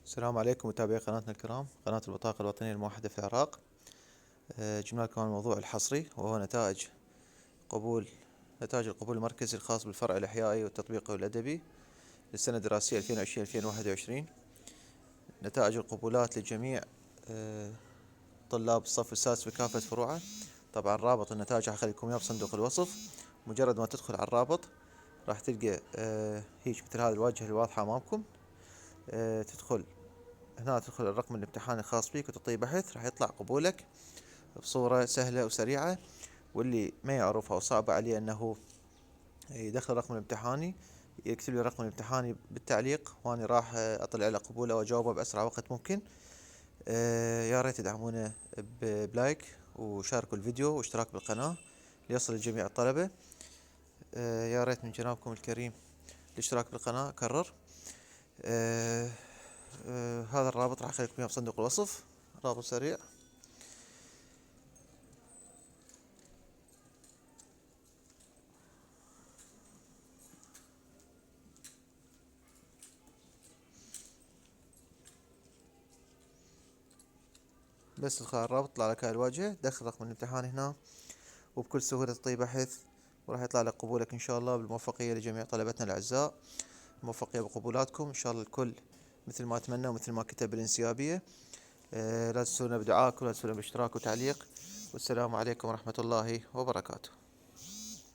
السلام عليكم متابعي قناتنا الكرام، قناة البطاقة الوطنية الموحدة في العراق. جبنا لكم الموضوع الحصري وهو قبول نتائج القبول المركزي الخاص بالفرع الإحيائي والتطبيقي والأدبي للسنة الدراسية 2020-2021. نتائج القبولات لجميع طلاب الصف السادس بكافة فروعه. طبعا رابط النتائج راح أخليكم إياه بصندوق الوصف. مجرد ما تدخل على الرابط راح تلقى هيج مثل هذه الواجهة الواضحة أمامكم. تدخل الرقم الامتحاني الخاص فيك وتعطيه بحث، راح يطلع قبولك بصورة سهلة وسريعة. واللي ما يعرف أو صعب عليه أنه يدخل الرقم الامتحاني يكتب لي الرقم الامتحاني بالتعليق، وأنا راح أطلع على قبوله وأجاوبه بأسرع وقت ممكن. يا ريت تدعمونا بلايك وشاركوا الفيديو واشتراك بالقناة ليصل لجميع الطلبة. يا ريت من جنابكم الكريم الاشتراك بالقناة كرر. هذا الرابط راح أخليكم إياه بصندوق الوصف، رابط سريع. بس تدخل على الرابط يطلع لك هاي الواجهة، دخل رقم الامتحان هنا وبكل سهولة تطي بحث وراح يطلع لك قبولك إن شاء الله. بالموفقية لجميع طلبتنا الأعزاء، موفقية بقبولاتكم إن شاء الله الكل مثل ما أتمنى ومثل ما كتب بالانسيابية. لا تنسونا بدعاءكم، لا تنسونا بالاشتراك وتعليق، والسلام عليكم ورحمة الله وبركاته.